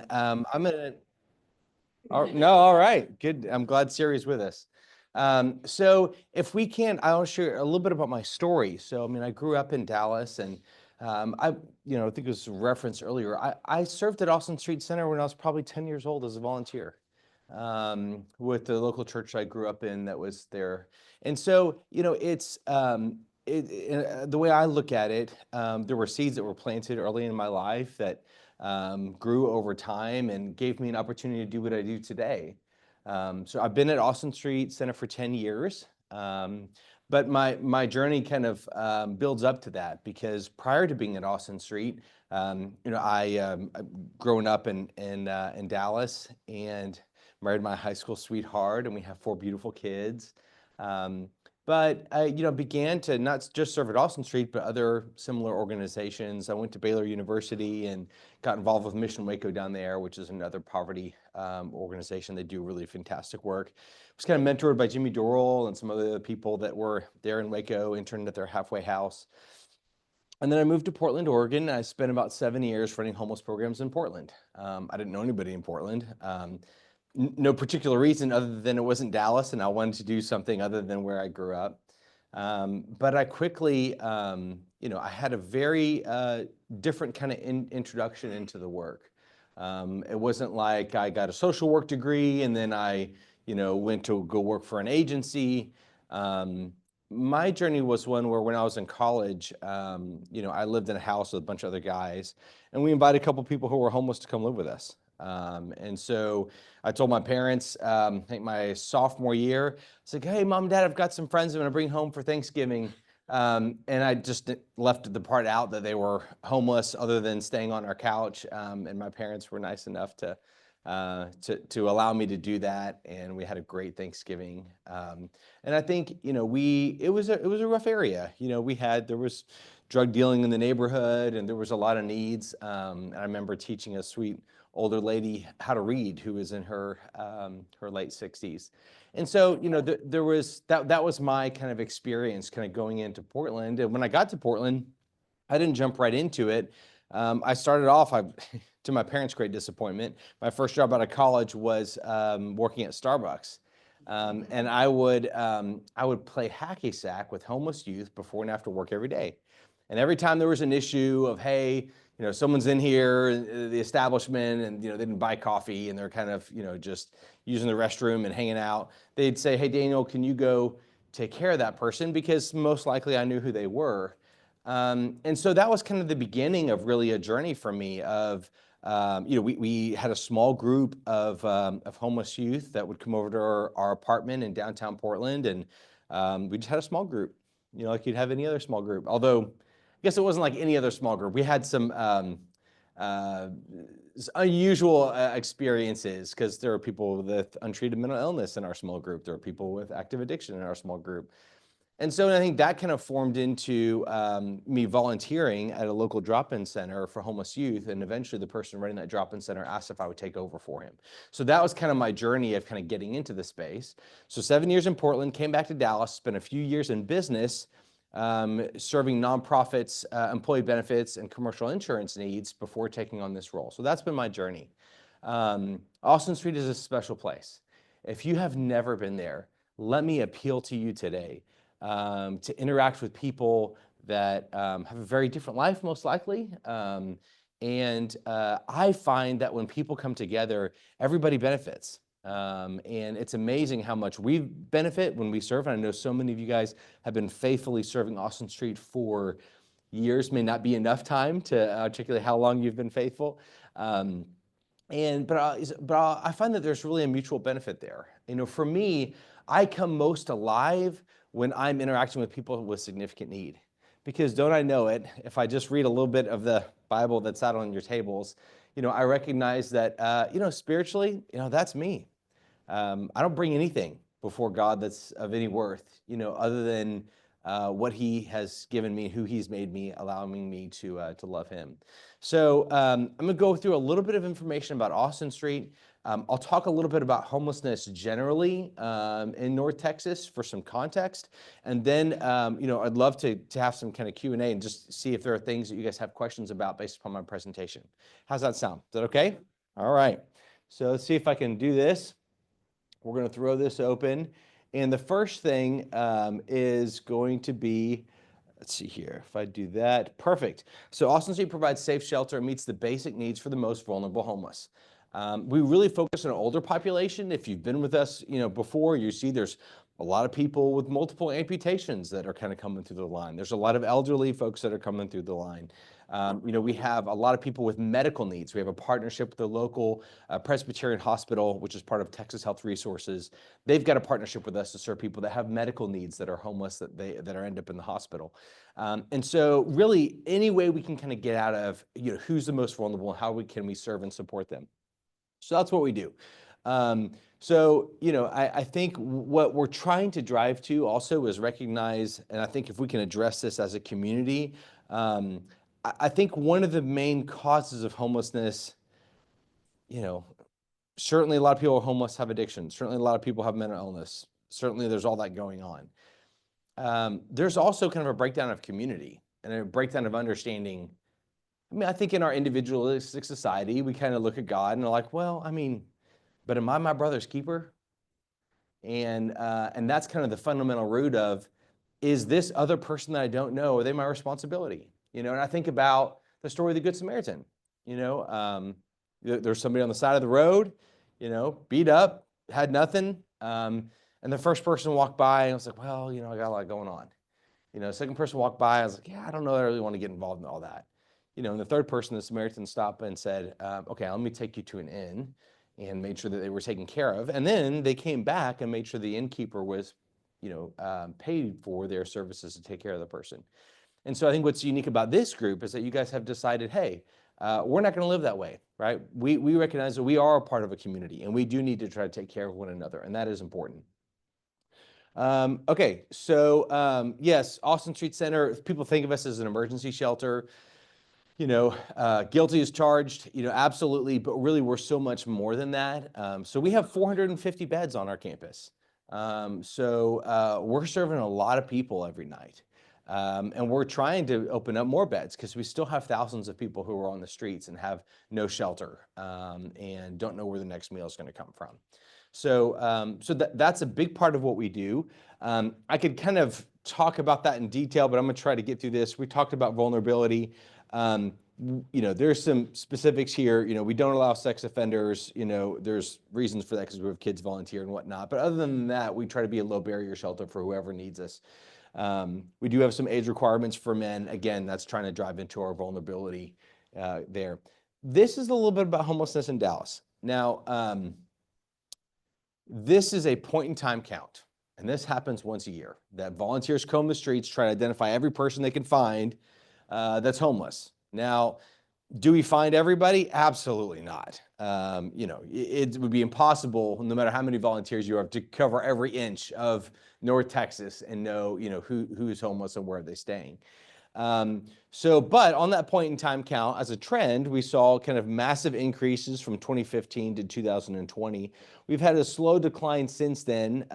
I'm gonna. No, all right, good. I'm glad Siri's with us. So if we can, I'll share a little bit about my story. So I mean, I grew up in Dallas, and I, I think it was referenced earlier. I served at Austin Street Center when I was probably 10 years old as a volunteer with the local church I grew up in that was there. And so it's the way I look at it. There were seeds that were planted early in my life that grew over time and gave me an opportunity to do what I do today. So I've been at Austin Street Center for 10 years, but my journey kind of builds up to that because prior to being at Austin Street, growing up in Dallas and married my high school sweetheart, and we have 4 beautiful kids. But I, began to not just serve at Austin Street, but other similar organizations. I went to Baylor University and got involved with Mission Waco down there, which is another poverty organization. They do really fantastic work. I was kind of mentored by Jimmy Dorrell and some other people that were there in Waco, interned at their halfway house. And then I moved to Portland, Oregon. I spent about 7 years running homeless programs in Portland. I didn't know anybody in Portland. No particular reason other than it wasn't Dallas and I wanted to do something other than where I grew up. But I quickly, I had a very different kind of introduction into the work. It wasn't like I got a social work degree and then I, went to go work for an agency. My journey was one where when I was in college, I lived in a house with a bunch of other guys, and we invited a couple people who were homeless to come live with us. And so I told my parents, I think my sophomore year, I was like, hey, mom and dad, I've got some friends I'm gonna bring home for Thanksgiving. And I just left the part out that they were homeless other than staying on our couch. And my parents were nice enough to allow me to do that. And we had a great Thanksgiving. And I think, it was a rough area. There was drug dealing in the neighborhood and there was a lot of needs. And I remember teaching a sweet older lady how to read who was in her late 60s. And so, there was that was my kind of experience kind of going into Portland. And when I got to Portland, I didn't jump right into it. I started off, to my parents' great disappointment, my first job out of college was working at Starbucks. And I would play hacky sack with homeless youth before and after work every day. And every time there was an issue of, hey, someone's in here, the establishment, and, they didn't buy coffee and they're kind of, just using the restroom and hanging out, they'd say, hey, Daniel, can you go take care of that person? Because most likely I knew who they were. And so that was kind of the beginning of really a journey for me of, we had a small group of homeless youth that would come over to our apartment in downtown Portland. And we just had a small group, like you'd have any other small group. Although I guess it wasn't like any other small group. We had some unusual experiences because there are people with untreated mental illness in our small group. There are people with active addiction in our small group. And so I think that kind of formed into me volunteering at a local drop-in center for homeless youth. And eventually the person running that drop-in center asked if I would take over for him. So that was kind of my journey of kind of getting into the space. So 7 years in Portland, came back to Dallas, spent a few years in business, serving nonprofits, employee benefits, and commercial insurance needs before taking on this role. So that's been my journey. Austin Street is a special place. If you have never been there, let me appeal to you today. To interact with people that have a very different life, most likely. I find that when people come together, everybody benefits. And it's amazing how much we benefit when we serve. And I know so many of you guys have been faithfully serving Austin Street for years. May not be enough time to articulate how long you've been faithful. But I find that there's really a mutual benefit there. For me, I come most alive when I'm interacting with people with significant need. Because don't I know it, if I just read a little bit of the Bible that's out on your tables, I recognize that, spiritually, that's me. I don't bring anything before God that's of any worth, other than what he has given me, who he's made me, allowing me to love him. So I'm going to go through a little bit of information about Austin Street. I'll talk a little bit about homelessness generally in North Texas for some context. And then, I'd love to have some kind of Q&A and just see if there are things that you guys have questions about based upon my presentation. How's that sound? Is that okay? All right. So let's see if I can do this. We're going to throw this open. And the first thing is going to be, let's see here, if I do that, perfect. So Austin Street provides safe shelter and meets the basic needs for the most vulnerable homeless. We really focus on an older population. If you've been with us, before, you see there's a lot of people with multiple amputations that are kind of coming through the line. There's a lot of elderly folks that are coming through the line. We have a lot of people with medical needs. We have a partnership with the local Presbyterian Hospital, which is part of Texas Health Resources. They've got a partnership with us to serve people that have medical needs that are homeless that are end up in the hospital. And so really any way we can kind of get out of, who's the most vulnerable and how can we serve and support them. So that's what we do. I think what we're trying to drive to also is recognize, and I think if we can address this as a community, I think one of the main causes of homelessness, certainly a lot of people are homeless have addiction. Certainly a lot of people have mental illness. Certainly there's all that going on. There's also kind of a breakdown of community and a breakdown of understanding. I think in our individualistic society, we kind of look at God and are like, well, but am I my brother's keeper? And that's kind of the fundamental root of, is this other person that I don't know, are they my responsibility? And I think about the story of the Good Samaritan. There's somebody on the side of the road, beat up, had nothing. And the first person walked by and I was like, well, I got a lot going on. Second person walked by, I was like, yeah, I don't know that I really want to get involved in all that. And the third person, the Samaritan, stopped and said, okay, let me take you to an inn, and made sure that they were taken care of. And then they came back and made sure the innkeeper was, paid for their services to take care of the person. And so I think what's unique about this group is that you guys have decided, hey, we're not going to live that way, right? We recognize that we are a part of a community and we do need to try to take care of one another, and that is important. Okay, so yes, Austin Street Center, people think of us as an emergency shelter. Guilty as charged, absolutely, but really we're so much more than that. So we have 450 beds on our campus. We're serving a lot of people every night. And we're trying to open up more beds because we still have thousands of people who are on the streets and have no shelter and don't know where the next meal is going to come from. So that's a big part of what we do. I could kind of talk about that in detail, but I'm going to try to get through this. We talked about vulnerability. There's some specifics here. We don't allow sex offenders. There's reasons for that because we have kids volunteer and whatnot. But other than that, we try to be a low barrier shelter for whoever needs us. We do have some age requirements for men. Again, that's trying to drive into our vulnerability there. This is a little bit about homelessness in Dallas. Now, this is a point in time count, and this happens once a year, that volunteers comb the streets, try to identify every person they can find that's homeless. Now, do we find everybody? Absolutely not. It would be impossible, no matter how many volunteers you have, to cover every inch of North Texas and know, who's homeless and where are they staying. But on that point in time count, as a trend, we saw kind of massive increases from 2015 to 2020. We've had a slow decline since then.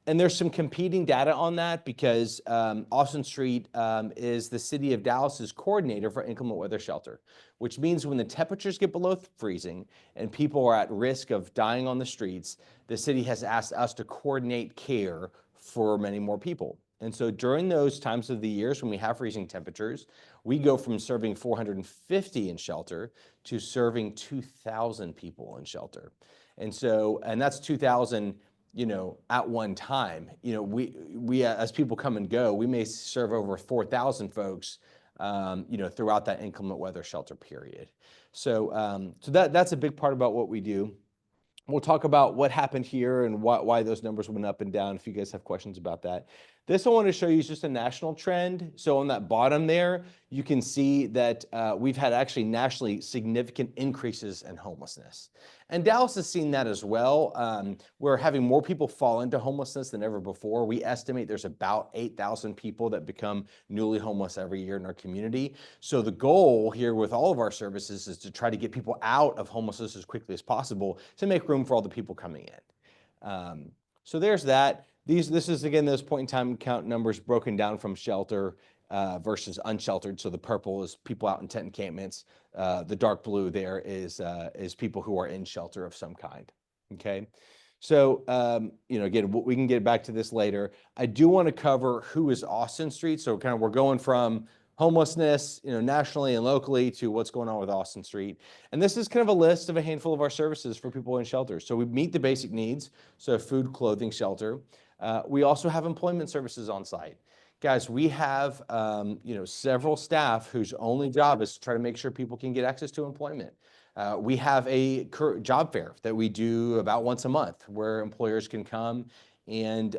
And there's some competing data on that because Austin Street is the city of Dallas's coordinator for inclement weather shelter, which means when the temperatures get below freezing and people are at risk of dying on the streets, the city has asked us to coordinate care for many more people. And so during those times of the years when we have freezing temperatures, we go from serving 450 in shelter to serving 2,000 people in shelter. And that's 2,000 at one time. We as people come and go, we may serve over 4,000 folks, throughout that inclement weather shelter period. So that's a big part about what we do. We'll talk about what happened here and why those numbers went up and down if you guys have questions about that. This I want to show you is just a national trend. So on that bottom there, you can see that we've had actually nationally significant increases in homelessness. And Dallas has seen that as well. We're having more people fall into homelessness than ever before. We estimate there's about 8,000 people that become newly homeless every year in our community. So the goal here with all of our services is to try to get people out of homelessness as quickly as possible to make room for all the people coming in. So there's that. This is, again, those point in time count numbers broken down from shelter. versus unsheltered. So the purple is people out in tent encampments. The dark blue there is people who are in shelter of some kind. Okay. So, again, we can get back to this later. I do want to cover who is Austin Street. So kind of we're going from homelessness, nationally and locally to what's going on with Austin Street. And this is kind of a list of a handful of our services for people in shelters. So we meet the basic needs. So food, clothing, shelter. We also have employment services on site. Guys, we have, several staff whose only job is to try to make sure people can get access to employment. We have a job fair that we do about once a month where employers can come and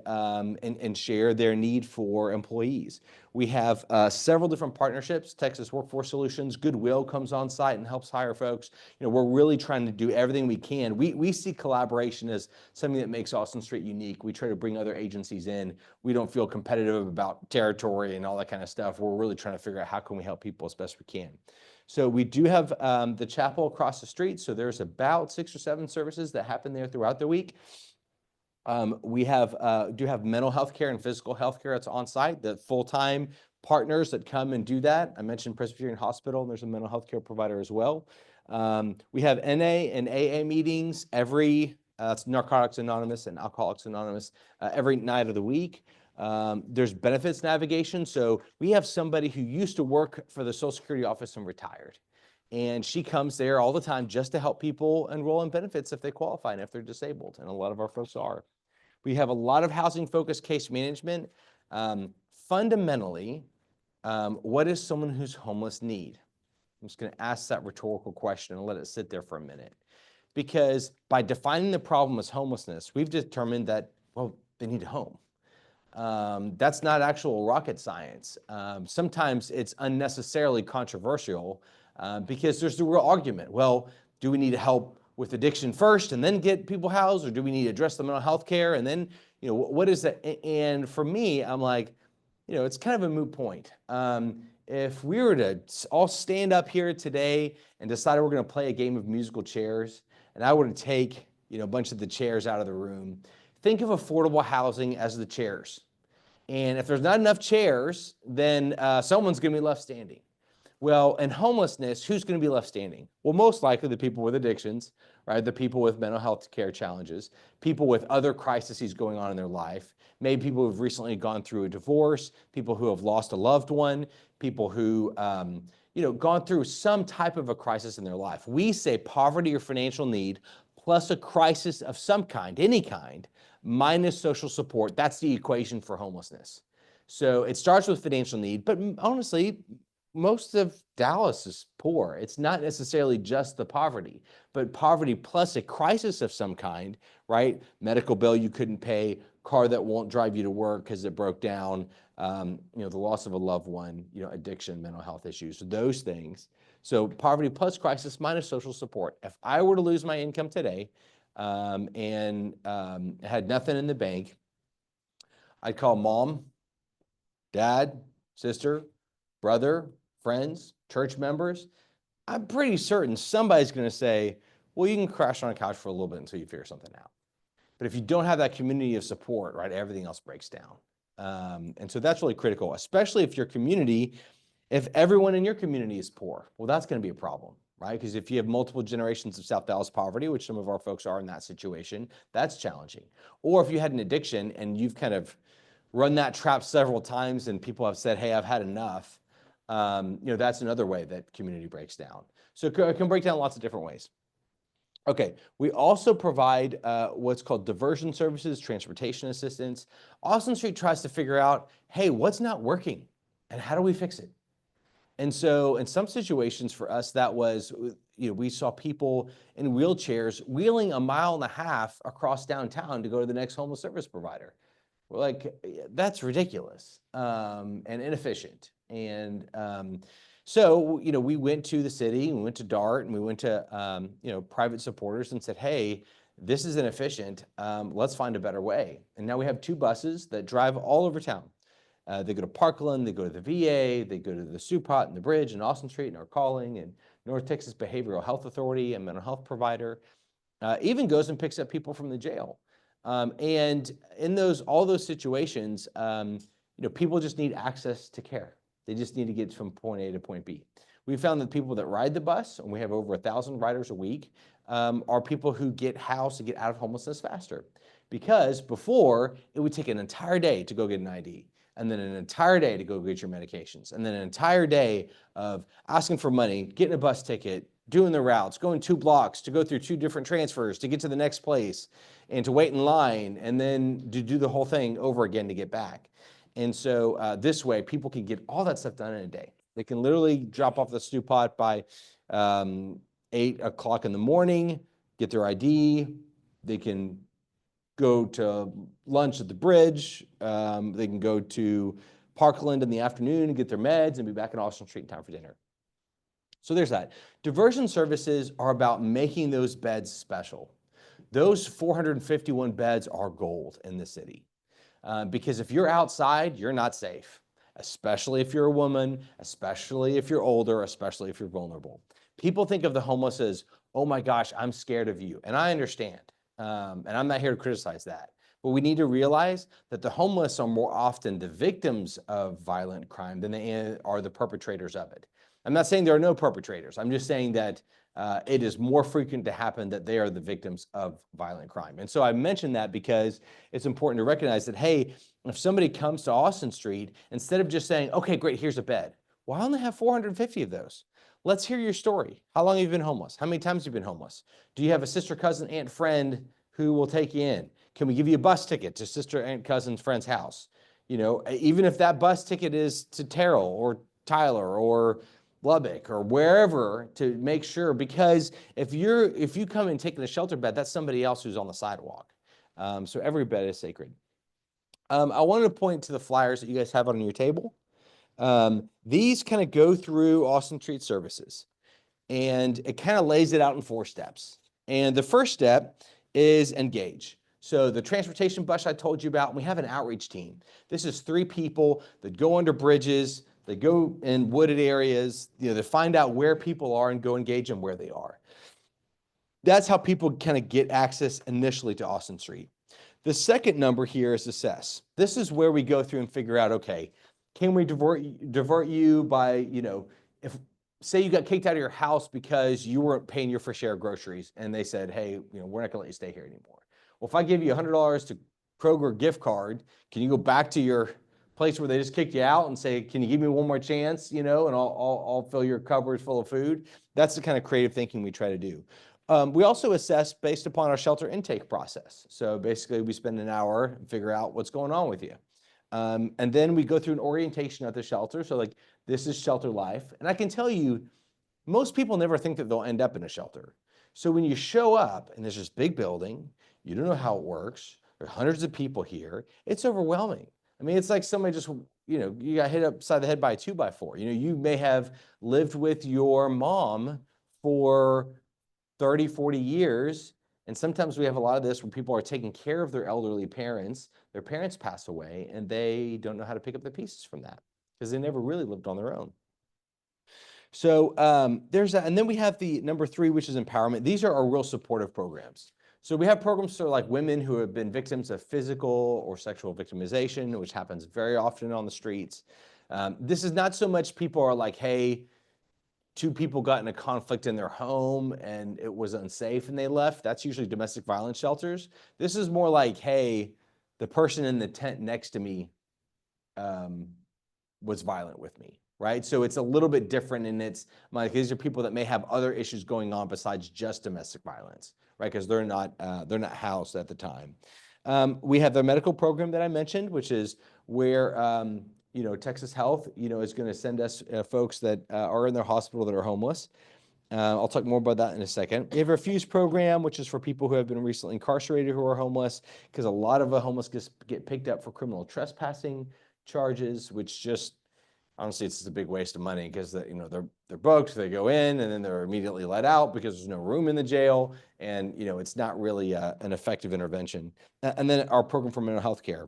share their need for employees. We have several different partnerships. Texas Workforce Solutions, Goodwill comes on site and helps hire folks. We're really trying to do everything we can. We see collaboration as something that makes Austin Street unique. We try to bring other agencies in. We don't feel competitive about territory and all that kind of stuff. We're really trying to figure out how can we help people as best we can. So we do have the chapel across the street. So there's about 6 or 7 services that happen there throughout the week. We do have mental health care and physical health care that's on site, the full-time partners that come and do that. I mentioned Presbyterian Hospital, and there's a mental health care provider as well. We have NA and AA meetings every, it's Narcotics Anonymous and Alcoholics Anonymous, every night of the week. There's benefits navigation. So we have somebody who used to work for the Social Security office and retired. And she comes there all the time just to help people enroll in benefits if they qualify and if they're disabled. And a lot of our folks are. We have a lot of housing-focused case management. Fundamentally, what does someone who's homeless need? I'm just going to ask that rhetorical question and let it sit there for a minute. Because by defining the problem as homelessness, we've determined that, well, they need a home. That's not actual rocket science. Sometimes it's unnecessarily controversial because there's the real argument. Well, do we need to help with addiction first and then get people housed, or do we need to address the mental health care? And then, what is that? And for me, I'm like, it's kind of a moot point. If we were to all stand up here today and decide we're going to play a game of musical chairs, and I were to take, a bunch of the chairs out of the room, think of affordable housing as the chairs. And if there's not enough chairs, then someone's going to be left standing. Well, in homelessness, who's going to be left standing? Well, most likely the people with addictions, right? The people with mental health care challenges, people with other crises going on in their life, maybe people who've recently gone through a divorce, people who have lost a loved one, people who, gone through some type of a crisis in their life. We say poverty or financial need plus a crisis of some kind, any kind, minus social support. That's the equation for homelessness. So it starts with financial need, but honestly, most of Dallas is poor. It's not necessarily just the poverty, but poverty plus a crisis of some kind, right? Medical bill you couldn't pay, car that won't drive you to work because it broke down, the loss of a loved one, addiction, mental health issues, those things. So poverty plus crisis minus social support. If I were to lose my income today and had nothing in the bank, I'd call mom, dad, sister, brother, friends, church members. I'm pretty certain somebody's going to say, well, you can crash on a couch for a little bit until you figure something out. But if you don't have that community of support, right, everything else breaks down. And so that's really critical, especially if your community, if everyone in your community is poor, well, that's going to be a problem, right? Because if you have multiple generations of South Dallas poverty, which some of our folks are in that situation, that's challenging. Or if you had an addiction and you've kind of run that trap several times and people have said, hey, I've had enough, that's another way that community breaks down. So it can break down lots of different ways. Okay, we also provide what's called diversion services, transportation assistance. Austin Street tries to figure out, hey, what's not working and how do we fix it? And so in some situations for us, that was, we saw people in wheelchairs wheeling 1.5 miles across downtown to go to the next homeless service provider. We're like, that's ridiculous and inefficient. And so, we went to the city, we went to DART, and we went to, private supporters and said, hey, this is inefficient. Let's find a better way. And now we have 2 buses that drive all over town. They go to Parkland, they go to the VA, they go to the Supot and the Bridge and Austin Street and our calling and North Texas Behavioral Health Authority and mental health provider. Even goes and picks up people from the jail. And in all those situations, people just need access to care. They just need to get from point A to point B. We found that people that ride the bus, and we have over 1,000 riders a week, are people who get housed and get out of homelessness faster. Because before, it would take an entire day to go get an ID, and then an entire day to go get your medications, and then an entire day of asking for money, getting a bus ticket, doing the routes, going 2 blocks to go through 2 different transfers to get to the next place, and to wait in line, and then to do the whole thing over again to get back. And so this way, people can get all that stuff done in a day. They can literally drop off the stew pot by 8 o'clock in the morning, get their ID. They can go to lunch at the bridge. They can go to Parkland in the afternoon and get their meds and be back in Austin Street in time for dinner. So there's that. Diversion services are about making those beds special. Those 451 beds are gold in the city. Because if you're outside, you're not safe, especially if you're a woman, especially if you're older, especially if you're vulnerable. People think of the homeless as, oh my gosh, I'm scared of you. And I understand. And I'm not here to criticize that. But we need to realize that the homeless are more often the victims of violent crime than they are the perpetrators of it. I'm not saying there are no perpetrators. I'm just saying that it is more frequent to happen that they are the victims of violent crime. And so I mentioned that because it's important to recognize that, hey, if somebody comes to Austin Street, instead of just saying, okay, great, here's a bed. Well, I only have 450 of those. Let's hear your story. How long have you been homeless? How many times have you been homeless? Do you have a sister, cousin, aunt, friend who will take you in? Can we give you a bus ticket to sister, aunt, cousin, friend's house? You know, even if that bus ticket is to Terrell or Tyler or Lubbock or wherever, to make sure, because if you come and take in a shelter bed, that's somebody else who's on the sidewalk. So every bed is sacred. I wanted to point to the flyers that you guys have on your table. These kind of go through Austin Street Services, and it kind of lays it out in 4 steps. And the first step is engage. So the transportation bus I told you about, we have an outreach team. This is 3 people that go under bridges, they go in wooded areas, you know, they find out where people are and go engage them where they are. That's how people kind of get access initially to Austin Street. The second number here is assess. This is where we go through and figure out, okay, can we divert you by, you know, if say you got kicked out of your house because you weren't paying your fair share of groceries, and they said, hey, you know, we're not gonna let you stay here anymore. Well, if I give you $100 to Kroger gift card, can you go back to your place where they just kicked you out and say, can you give me one more chance, you know, and I'll fill your cupboard full of food? That's the kind of creative thinking we try to do. We also assess based upon our shelter intake process. So basically we spend an hour and figure out what's going on with you. And then we go through an orientation at the shelter. So like, this is shelter life. And I can tell you, most people never think that they'll end up in a shelter. So when you show up and there's this big building, you don't know how it works, there are hundreds of people here, it's overwhelming. I mean, it's like somebody just, you know, you got hit upside the head by a 2x4. You know, you may have lived with your mom for 30, 40 years. And sometimes we have a lot of this where people are taking care of their elderly parents. Their parents pass away and they don't know how to pick up the pieces from that because they never really lived on their own. So there's that. And then we have the number 3, which is empowerment. These are our real supportive programs. So we have programs for like women who have been victims of physical or sexual victimization, which happens very often on the streets. This is not so much people are like, hey, 2 people got in a conflict in their home and it was unsafe and they left. That's usually domestic violence shelters. This is more like, hey, the person in the tent next to me was violent with me, right? So it's a little bit different, and it's like these are people that may have other issues going on besides just domestic violence, right? Because they're not housed at the time. We have the medical program that I mentioned, which is where you know, Texas Health, you know, is going to send us folks that are in their hospital that are homeless. I'll talk more about that in a second. We have a Refuse program, which is for people who have been recently incarcerated who are homeless, because a lot of the homeless get picked up for criminal trespassing charges, which just honestly, it's just a big waste of money because you know, they're booked, they go in, and then they're immediately let out because there's no room in the jail, and you know, it's not really an effective intervention. And then our program for mental health care,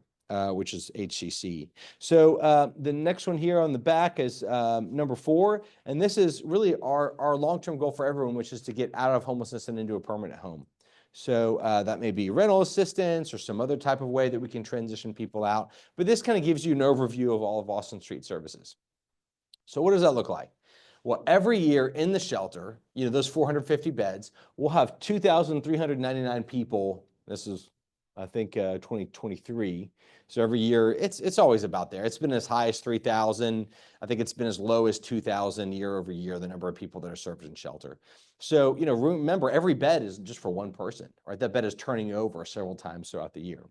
which is HCC. So the next one here on the back is number 4, and this is really our long-term goal for everyone, which is to get out of homelessness and into a permanent home. So that may be rental assistance or some other type of way that we can transition people out. But this kind of gives you an overview of all of Austin Street Services. So what does that look like? Well, every year in the shelter, those 450 beds, we'll have 2,399 people. This is, I think, 2023. So every year, it's always about there. It's been as high as 3,000. I think it's been as low as 2,000 year over year, the number of people that are served in shelter. So, remember, every bed is just for one person, right? That bed is turning over several times throughout the year.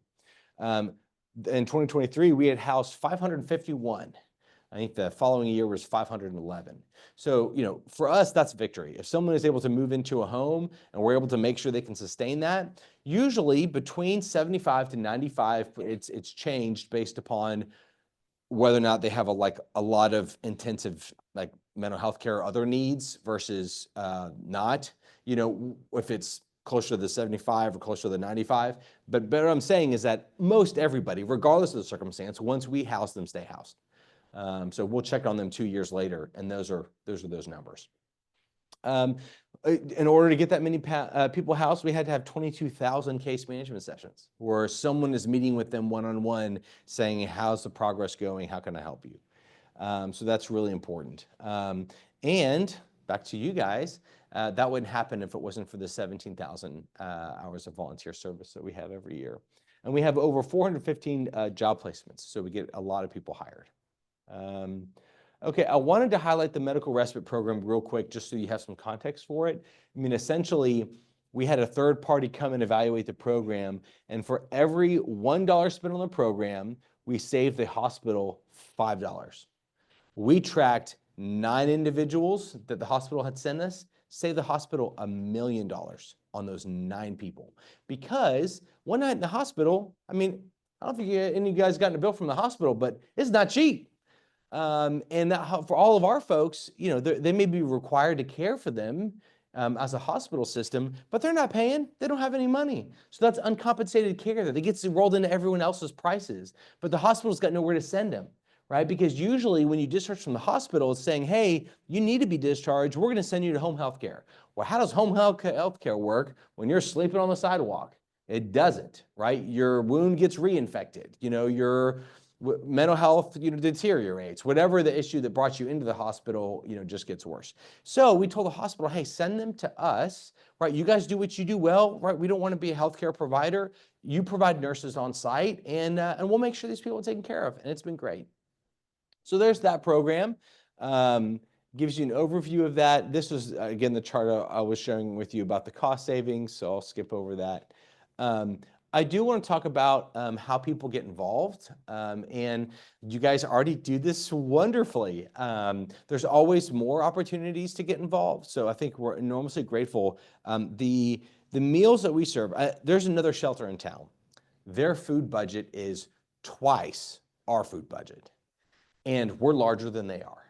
In 2023, we had housed 551. I think the following year was 511. So, for us, that's victory. If someone is able to move into a home and we're able to make sure they can sustain that, usually between 75 to 95, it's changed based upon whether or not they have a lot of intensive mental health care or other needs versus not. If it's closer to the 75 or closer to the 95. But what I'm saying is that most everybody, regardless of the circumstance, once we house them, stay housed. So we'll check on them 2 years later, and those are those numbers. In order to get that many people housed, we had to have 22,000 case management sessions where someone is meeting with them one-on-one saying, how's the progress going? How can I help you? So that's really important. And back to you guys, that wouldn't happen if it wasn't for the 17,000 hours of volunteer service that we have every year. And we have over 415 job placements, so we get a lot of people hired. Okay, I wanted to highlight the medical respite program real quick, just so you have some context for it. I mean, essentially, we had a third party come and evaluate the program, and for every $1 spent on the program, we saved the hospital $5. We tracked 9 individuals that the hospital had sent us, saved the hospital $1 million on those 9 people. Because one night in the hospital, I mean, I don't think any of you guys gotten a bill from the hospital, but it's not cheap. And that, for all of our folks, they may be required to care for them as a hospital system, but they're not paying. They don't have any money. So that's uncompensated care that gets rolled into everyone else's prices. But the hospital's got nowhere to send them, right? Because usually when you discharge from the hospital, it's saying, hey, you need to be discharged. We're going to send you to home health care. Well, how does home health care work when you're sleeping on the sidewalk? It doesn't, right? Your wound gets reinfected. Your mental health, deteriorates. Whatever the issue that brought you into the hospital, just gets worse. So we told the hospital, hey, send them to us, right? You guys do what you do well, right? We don't want to be a healthcare provider. You provide nurses on site, and we'll make sure these people are taken care of. And it's been great. So there's that program. Gives you an overview of that. This was, again, the chart I was showing with you about the cost savings, so I'll skip over that. I do want to talk about how people get involved, and you guys already do this wonderfully. There's always more opportunities to get involved, so I think we're enormously grateful. The meals that we serve, there's another shelter in town. Their food budget is twice our food budget, and we're larger than they are.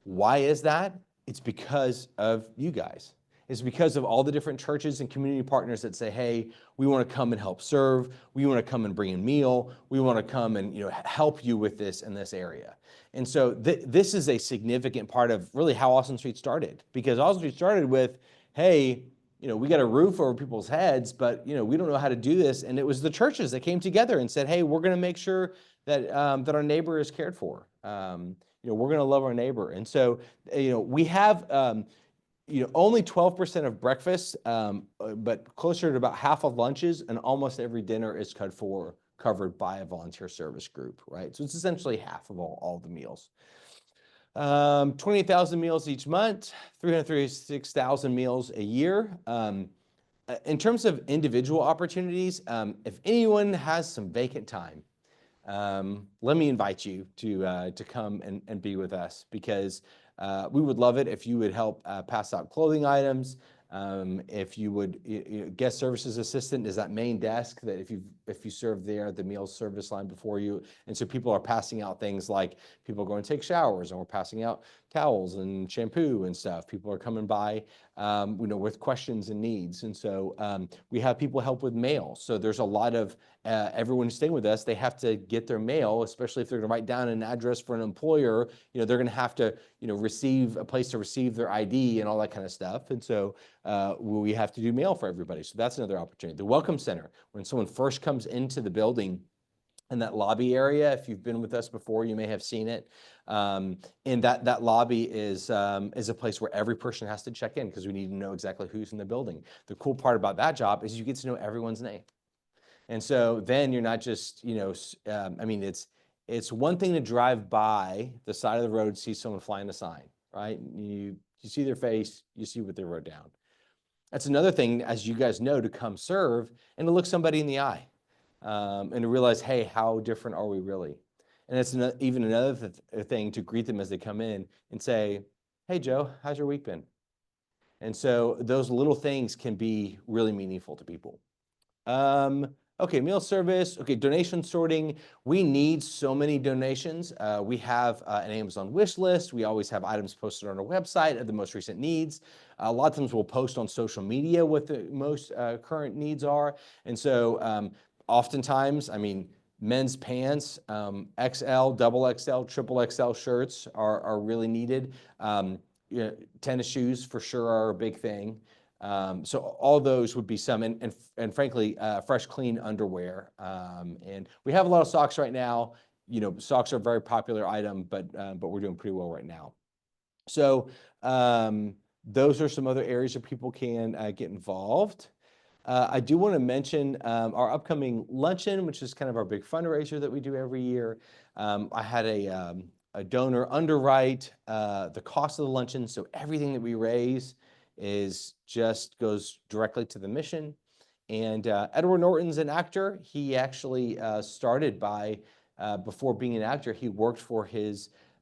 Why is that? It's because of you guys. It's because of all the different churches and community partners that say, hey, we want to come and help serve. We want to come and bring a meal. We want to come and help you with this in this area. And so this is a significant part of really how Austin Street started, because Austin Street started with, hey, we got a roof over people's heads, but we don't know how to do this. And it was the churches that came together and said, hey, we're going to make sure that that our neighbor is cared for. We're going to love our neighbor. And so we have only 12% of breakfast, but closer to about half of lunches, and almost every dinner is covered by a volunteer service group, right? So it's essentially half of all the meals. 28,000 meals each month, 336,000 meals a year. In terms of individual opportunities, if anyone has some vacant time, let me invite you to come and be with us, because we would love it if you would help pass out clothing items. If you would, guest services assistant is that main desk that if you serve there, the meals service line before you. And so people are passing out things like people going to take showers, and we're passing out towels and shampoo and stuff. People are coming by, with questions and needs. And so we have people help with mail. So there's a lot of everyone who's staying with us, they have to get their mail, especially if they're going to write down an address for an employer. They're going to have to, receive a place to receive their ID and all that kind of stuff. And so we have to do mail for everybody. So that's another opportunity. The Welcome Center, when someone first comes into the building, in that lobby area. If you've been with us before, you may have seen it. And that lobby is a place where every person has to check in because we need to know exactly who's in the building. The cool part about that job is you get to know everyone's name. And so then you're not just, I mean, it's one thing to drive by the side of the road, see someone flying a sign, right? You see their face, you see what they wrote down. That's another thing, as you guys know, to come serve and to look somebody in the eye, and to realize, hey, how different are we really? And it's even another thing to greet them as they come in and say, hey, Joe, how's your week been? And so those little things can be really meaningful to people. Okay, meal service. Okay, donation sorting. We need so many donations. We have an Amazon wish list. We always have items posted on our website of the most recent needs. A lot of times we'll post on social media what the most current needs are. And so oftentimes, I mean, men's pants, XL, double XL, triple XL shirts are really needed. Tennis shoes for sure are a big thing. So all those would be some, and frankly, fresh, clean underwear. And we have a lot of socks right now. Socks are a very popular item, but we're doing pretty well right now. So those are some other areas where people can get involved. I do want to mention our upcoming luncheon, which is kind of our big fundraiser that we do every year. I had a donor underwrite the cost of the luncheon, so everything that we raise goes directly to the mission. And Edward Norton's an actor. He actually started before being an actor, he worked for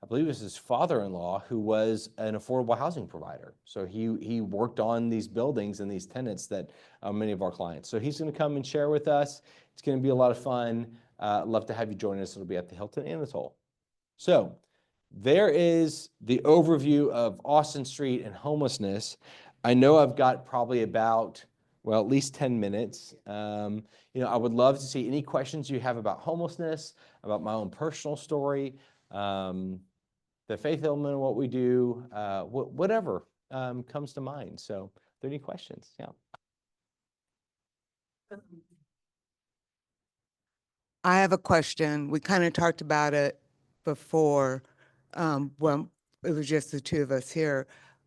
I believe it was his father-in-law, who was an affordable housing provider. So he worked on these buildings and these tenants that many of our clients. So he's going to come and share with us. It's going to be a lot of fun. Love to have you join us. It'll be at the Hilton Anatole. So there is the overview of Austin Street and homelessness. I know I've got probably about, well, at least 10 minutes. I would love to see any questions you have about homelessness, about my own personal story, the faith element of what we do, whatever comes to mind. So are there any questions? Yeah. I have a question. We kind of talked about it before, when it was just the two of us here.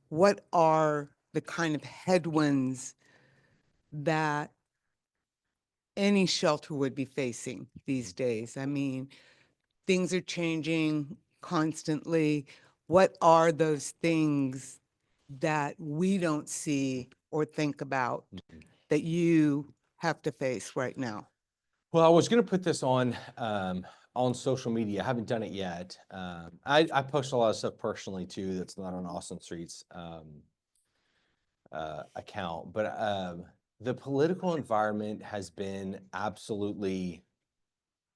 What are the kind of headwinds that any shelter would be facing these days? I mean, things are changing constantly. What are those things that we don't see or think about that you have to face right now? Well, I was going to put this on social media. I haven't done it yet. I post a lot of stuff personally too that's not on Austin Street's account, but the political environment has been absolutely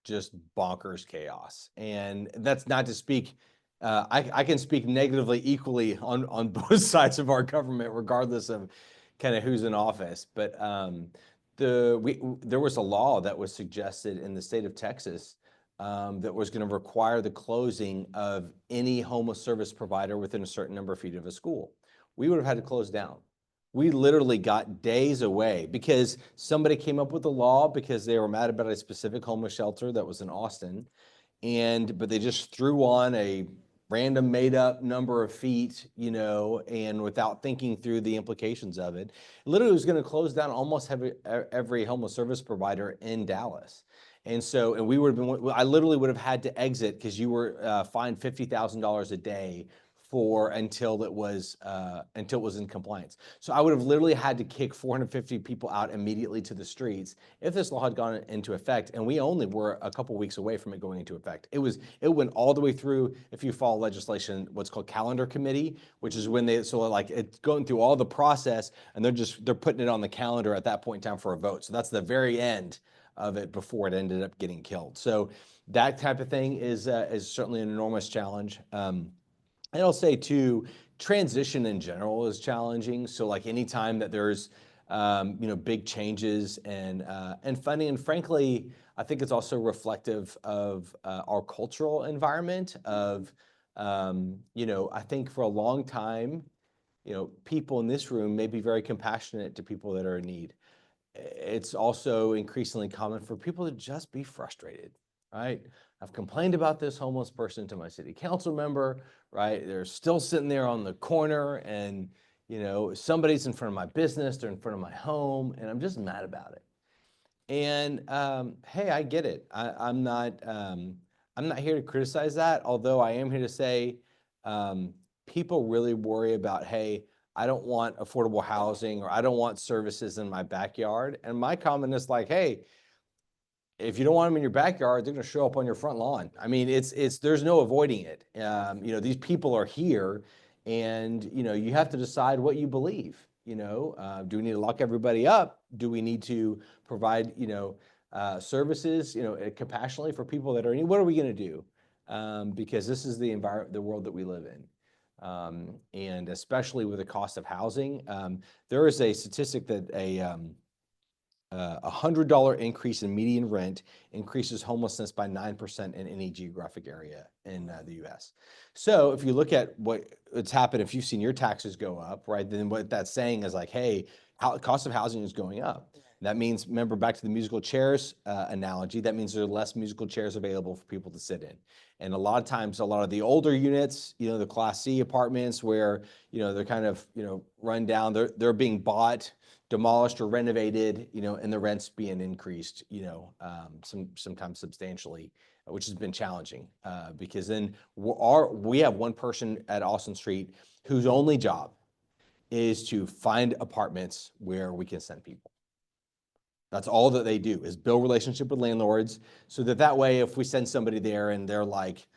just bonkers chaos. And that's not to speak, I can speak negatively equally on both sides of our government, regardless of kind of who's in office. But there was a law that was suggested in the state of Texas that was going to require the closing of any homeless service provider within a certain number of feet of a school. We would have had to close down. We literally got days away because somebody came up with a law because they were mad about a specific homeless shelter that was in Austin. But they just threw on a random made up number of feet, and without thinking through the implications of it. Literally was going to close down almost every homeless service provider in Dallas. And we would have been, I literally would have had to exit because you were fined $50,000 a day until it was in compliance. So I would have literally had to kick 450 people out immediately to the streets if this law had gone into effect, and we only were a couple weeks away from it going into effect. It went all the way through, if you follow legislation, what's called calendar committee, which is when it's going through all the process, and they're putting it on the calendar at that point in time for a vote. So that's the very end of it before it ended up getting killed. So that type of thing is certainly an enormous challenge. And I'll say too, transition in general is challenging. So anytime that there's big changes and funding, and frankly, I think it's also reflective of our cultural environment of, I think for a long time, people in this room may be very compassionate to people that are in need. It's also increasingly common for people to just be frustrated. right? I've complained about this homeless person to my city council member, right? They're still sitting there on the corner and, you know, somebody's in front of my business, they're in front of my home, and I'm just mad about it. And hey, I get it. I'm not here to criticize that, although I am here to say people really worry about, hey, I don't want affordable housing or I don't want services in my backyard. And my comment is like, hey, if you don't want them in your backyard, they're going to show up on your front lawn. I mean, there's no avoiding it. You know, these people are here, and you know, you have to decide what you believe. You know, do we need to lock everybody up? Do we need to provide, you know, services, you know, compassionately for people that are in need? What are we going to do? Because this is the environment, the world that we live in. And especially with the cost of housing, there is a statistic that a $100 increase in median rent increases homelessness by 9% in any geographic area in the US. So if you look at what's happened, if you've seen your taxes go up, right, then what that's saying is like, hey, cost of housing is going up. That means, remember back to the musical chairs analogy, that means there are less musical chairs available for people to sit in. And a lot of times, a lot of the older units, you know, the Class C apartments where, you know, they're kind of, you know, run down, they're being bought, demolished or renovated, you know, and the rents being increased, you know, sometimes substantially, which has been challenging because then we have one person at Austin Street whose only job is to find apartments where we can send people. That's all that they do, is build relationship with landlords so that way if we send somebody there and they're like,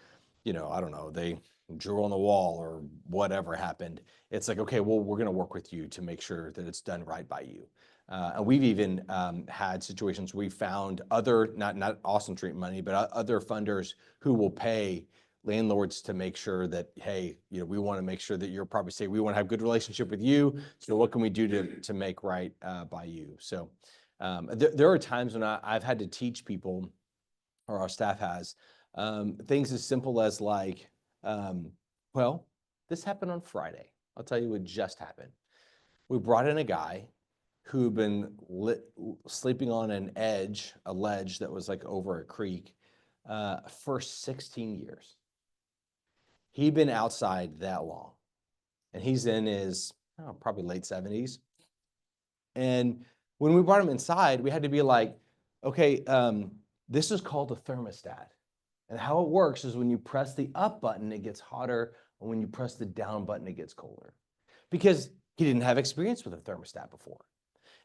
you know, I don't know, they drew on the wall or whatever happened, it's like, okay, well, we're going to work with you to make sure that it's done right by you. And we've even had situations where we found other, not Austin Street money, but other funders who will pay landlords to make sure that, hey, you know, we want to make sure that your property safe. We want to have good relationship with you. So what can we do to make right by you? So there are times when I've had to teach people, or our staff has, things as simple as like, well, this happened on Friday. I'll tell you what just happened. We brought in a guy who'd been sleeping on a ledge that was like over a creek for 16 years. He'd been outside that long, and he's in his probably late 70s. And when we brought him inside, we had to be like, okay, this is called a thermostat. And how it works is when you press the up button, it gets hotter, and when you press the down button, it gets colder. Because he didn't have experience with a thermostat before.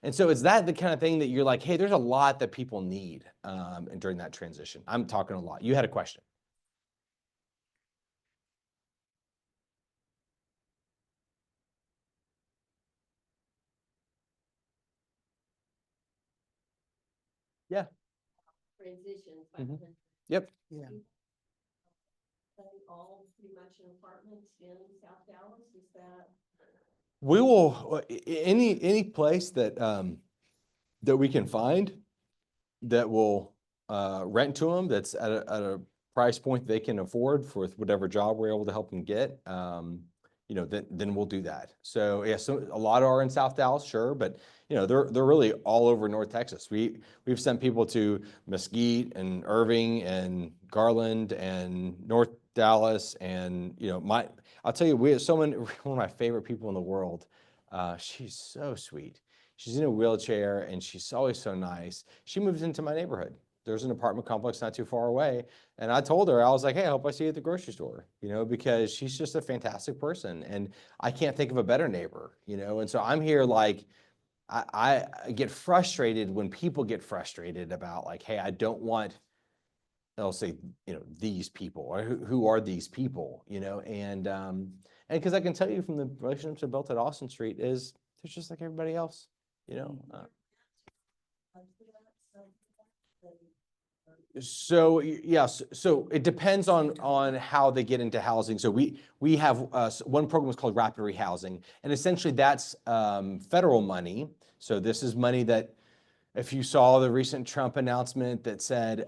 And so it's the kind of thing that you're like, hey, there's a lot that people need and during that transition. I'm talking a lot. You had a question. Yeah. Transitions. Yep. Yeah. All pretty much in apartments in South Dallas, is that? We will, any place that that we can find that will rent to them that's at a price point they can afford for whatever job we're able to help them get, you know, then we'll do that. So yeah, so a lot are in South Dallas, sure, but you know, they're really all over North Texas. We've sent people to Mesquite and Irving and Garland and North Dallas, and you know, I'll tell you, we have one of my favorite people in the world. She's so sweet. She's in a wheelchair and she's always so nice. She moves into my neighborhood. There's an apartment complex not too far away. And I told her, I was like, hey, I hope I see you at the grocery store, you know, because she's just a fantastic person. And I can't think of a better neighbor, you know. And so I'm here like, I get frustrated when people get frustrated about like, hey, I don't want, they'll say, you know, these people, or who are these people, you know, and because I can tell you from the relationships I built at Austin Street is they're just like everybody else, you know. So yes, so it depends on how they get into housing. So we have one program is called Rapid Rehousing, and essentially that's federal money. So this is money that, if you saw the recent Trump announcement that said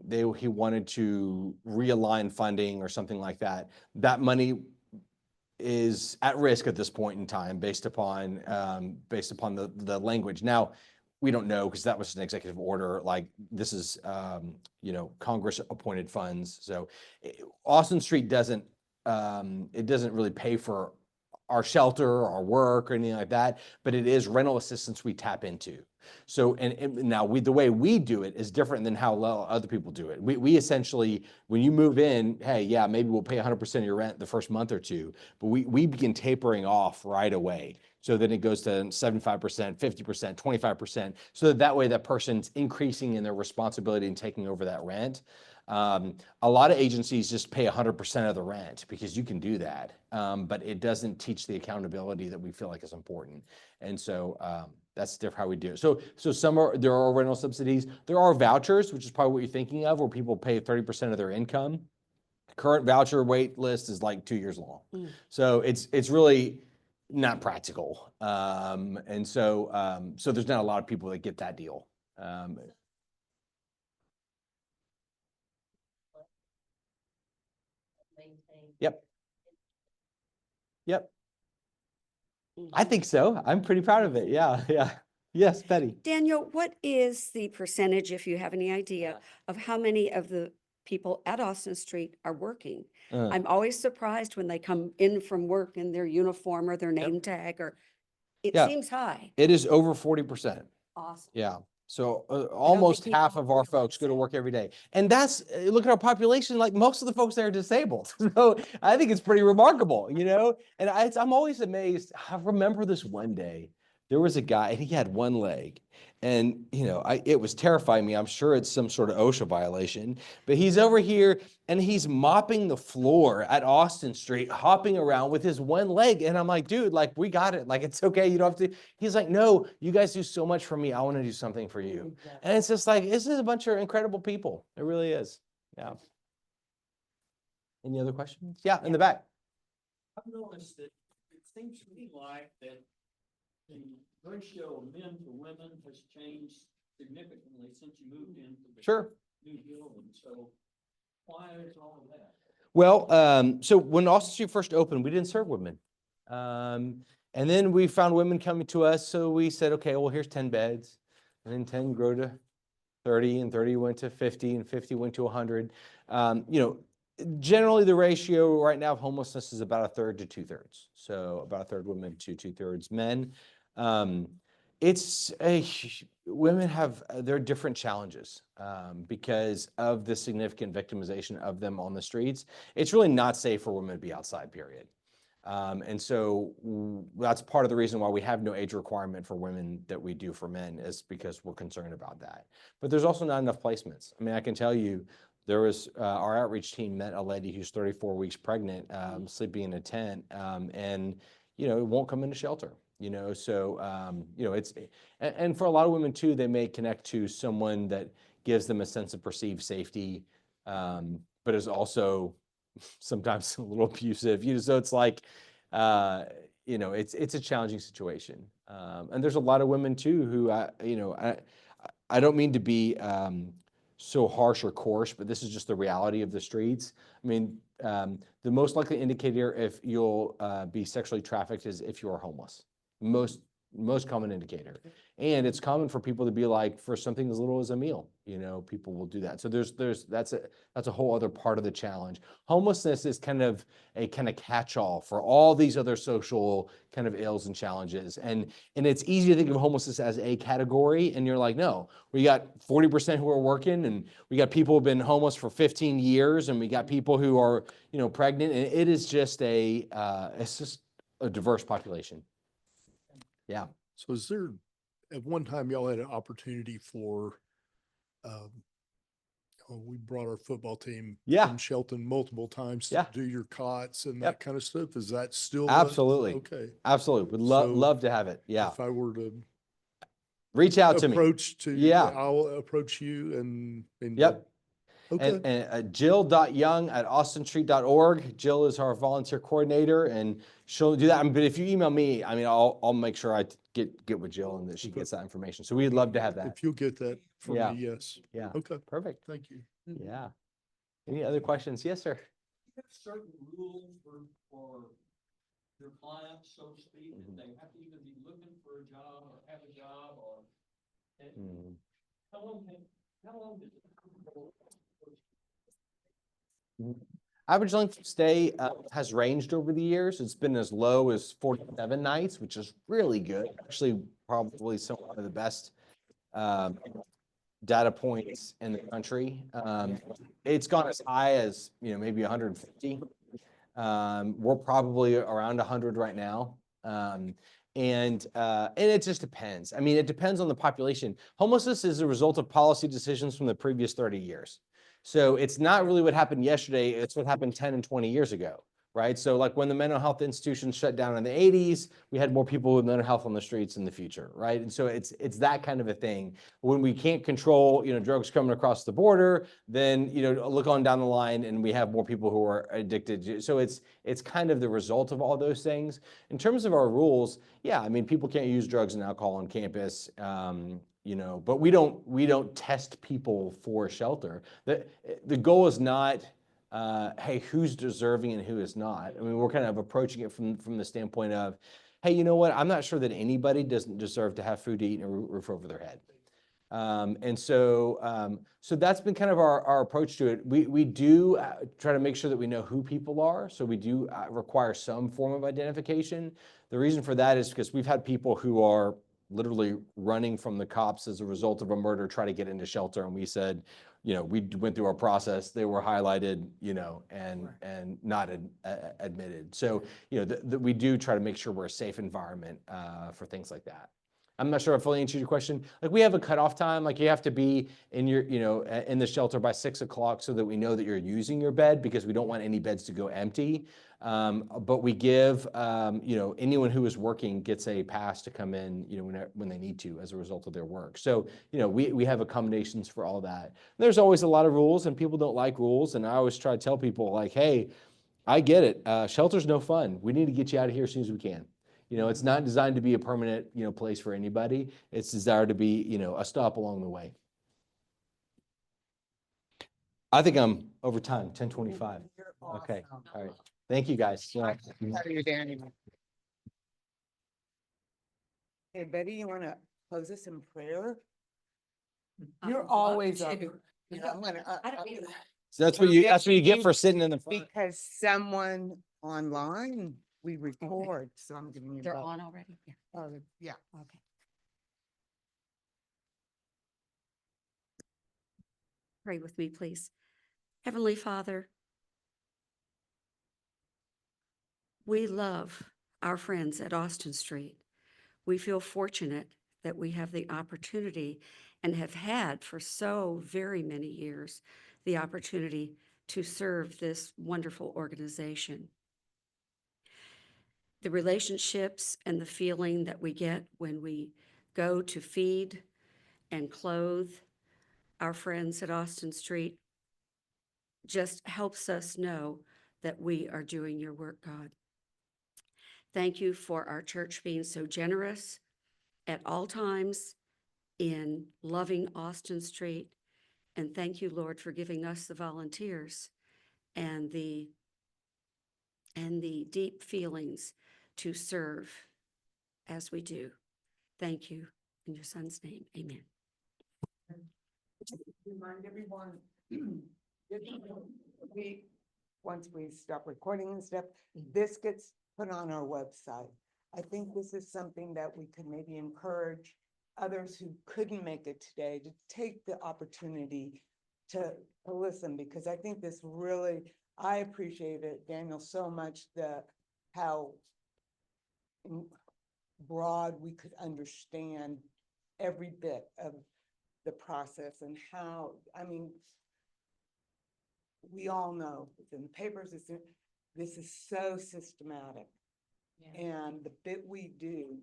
he wanted to realign funding or something like that, that money is at risk at this point in time based upon the language. Now, we don't know because that was an executive order. Like this is, you know, Congress appointed funds. So Austin Street doesn't, it doesn't really pay for our shelter, our work or anything like that, but it is rental assistance we tap into. So, and now the way we do it is different than how other people do it. We essentially, when you move in, hey, yeah, maybe we'll pay 100% of your rent the first month or two, but we begin tapering off right away. So then it goes to 75%, 50%, 25%. So that way that person's increasing in their responsibility and taking over that rent. A lot of agencies just pay 100% of the rent because you can do that. But it doesn't teach the accountability that we feel like is important. And so that's different how we do it. So there are rental subsidies. There are vouchers, which is probably what you're thinking of, where people pay 30% of their income. Current voucher wait list is like 2 years long. So it's really not practical. And so there's not a lot of people that get that deal. Maintain. Yep. Yep. I think so. I'm pretty proud of it. Yeah. Yeah. Yes, Betty. Daniel, what is the percentage, if you have any idea, of how many of the people at Austin Street are working? Uh, I'm always surprised when they come in from work in their uniform or their name tag, or it Yeah. seems high. It is over 40%. Awesome. Yeah. So almost people half of our folks go to realize work every day. And that's, look at our population, like most of the folks there are disabled. So I think it's pretty remarkable, you know? And I'm always amazed. I remember this one day, there was a guy and he had one leg. And, you know, it was terrifying me. I'm sure it's some sort of OSHA violation, but he's over here and he's mopping the floor at Austin Street, hopping around with his one leg. And I'm like, dude, like, we got it. Like, it's okay. You don't have to. He's like, no, you guys do so much for me. I want to do something for you. And it's just like, this is a bunch of incredible people. It really is. Yeah. Any other questions? Yeah, in the back. I've noticed that it seems to me like that the ratio of men to women has changed significantly since you moved into the Sure. new building. So why is all of that? Well, so when Austin Street first opened, we didn't serve women. And then we found women coming to us. So we said, okay, well, here's 10 beds. And then 10 grow to 30, and 30 went to 50, and 50 went to 100. You know, generally the ratio right now of homelessness is about 1/3 to 2/3. So about 1/3 women to 2/3 men. Women have their different challenges because of the significant victimization of them on the streets. It's really not safe for women to be outside, period. And so that's part of the reason why we have no age requirement for women that we do for men, is because we're concerned about that. But there's also not enough placements. I mean, I can tell you, there was our outreach team met a lady who's 34 weeks pregnant, sleeping in a tent, and you know, it won't come into shelter. You know, so you know, and for a lot of women too, they may connect to someone that gives them a sense of perceived safety, but is also sometimes a little abusive. You know, so it's like, you know, it's a challenging situation. And there's a lot of women too who, you know, I don't mean to be so harsh or coarse, but this is just the reality of the streets. I mean, the most likely indicator if you'll be sexually trafficked is if you are homeless. Most common indicator. And it's common for people to be like, for something as little as a meal, you know, people will do that. So that's a whole other part of the challenge. Homelessness is kind of a catch-all for all these other social kind of ills and challenges. And it's easy to think of homelessness as a category. And you're like, no, we got 40% who are working, and we got people who've been homeless for 15 years, and we got people who are, you know, pregnant. And it is just it's just a diverse population. Yeah. So is there, at one time y'all had an opportunity for, we brought our football team Yeah. from Shelton multiple times to Yeah. do your cots and Yep. that kind of stuff. Is that still? Absolutely. Okay. Absolutely. Would So, love to have it. Yeah. If I were to Reach out to me. approach to, Yeah. I'll approach you and. Yep. Okay. And Jill.young@austinstreet.org. Jill is our volunteer coordinator, and she'll do that. But if you email me, I mean, I'll make sure I get with Jill and that she Okay. gets that information. So we'd love to have that. If you'll get that for Yeah. me, yes. Yeah. Okay. Perfect. Thank you. Yeah. Any other questions? Yes, sir. You have certain rules for your clients, so to speak, that they have to either be looking for a job or have a job, or And Mm. how long does it? Average length of stay has ranged over the years. It's been as low as 47 nights, which is really good. Actually, probably some of the best um, data points in the country. It's gone as high as, maybe 150. We're probably around 100 right now. And it just depends. I mean, it depends on the population. Homelessness is a result of policy decisions from the previous 30 years. So it's not really what happened yesterday, it's what happened 10 and 20 years ago, right? So like when the mental health institutions shut down in the 80s, we had more people with mental health on the streets in the future, right? And so it's that kind of a thing. When we can't control, drugs coming across the border, then, look on down the line and we have more people who are addicted. So it's kind of the result of all those things. In terms of our rules, yeah, I mean, people can't use drugs and alcohol on campus. But we don't test people for shelter. The goal is not, hey, who's deserving and who is not. I mean, we're kind of approaching it from the standpoint of, hey, you know what? I'm not sure that anybody doesn't deserve to have food to eat and a roof over their head. So that's been kind of our approach to it. We do try to make sure that we know who people are. So we do require some form of identification. The reason for that is because we've had people who are literally running from the cops as a result of a murder, try to get into shelter. And we said, we went through our process, they were highlighted, and not admitted. So, we do try to make sure we're a safe environment for things like that. I'm not sure if I fully answered your question. Like we have a cutoff time, like you have to be in your, in the shelter by 6 o'clock so that we know that you're using your bed because we don't want any beds to go empty. But we give, anyone who is working gets a pass to come in, when they need to as a result of their work. So, we have accommodations for all that. There's always a lot of rules and people don't like rules. And I always try to tell people like, hey, I get it. Shelter's no fun. We need to get you out of here as soon as we can. It's not designed to be a permanent, place for anybody. It's designed to be, a stop along the way. I think I'm over time, 10:25. You're Okay, awesome. all right. Thank you, guys. How are you, Danny? Hey, Betty, you want to close us in prayer? You're love always to. up. I'm gonna, I don't need So that's what you get for sitting in the front. because someone online, we record, so I'm giving you. They're both. on already? Yeah, Yeah. okay. Pray with me, please. Heavenly Father, we love our friends at Austin Street. We feel fortunate that we have the opportunity and have had for so very many years the opportunity to serve this wonderful organization. The relationships and the feeling that we get when we go to feed and clothe our friends at Austin Street just helps us know that we are doing your work, God. Thank you for our church being so generous at all times in loving Austin Street. And thank you, Lord, for giving us the volunteers and the deep feelings to serve as we do. Thank you. In your son's name, amen. Remind everyone, once we stop recording and stuff, this gets put on our website. I think this is something that we could maybe encourage others who couldn't make it today to take the opportunity to listen, because I think this really, I appreciate it, Daniel, so much, how broad we could understand every bit of the process and how, I mean, we all know it's in the papers, this is so systematic. And the bit we do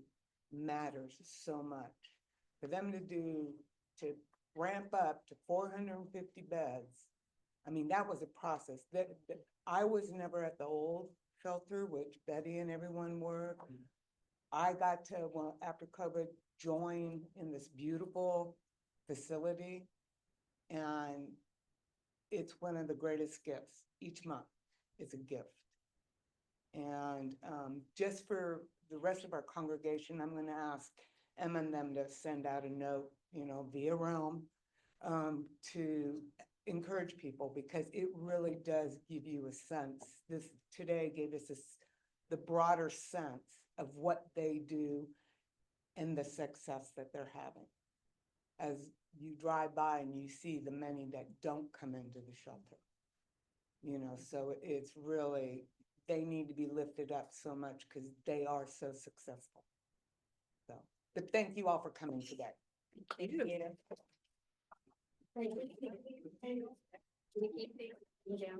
matters so much. For them to ramp up to 450 beds, I mean, that was a process that I was never at the old shelter, which Betty and everyone were. I got to, well, after COVID, join in this beautiful facility. And it's one of the greatest gifts each month. It's a gift. And just for the rest of our congregation, I'm going to ask Emma and them to send out a note, via Realm, to encourage people, because it really does give you a sense. This today gave us the broader sense of what they do and the success that they're having. As you drive by and you see the many that don't come into the shelter. So it's really, they need to be lifted up so much because they are so successful. So, but thank you all for coming today. Thank you. Thank you.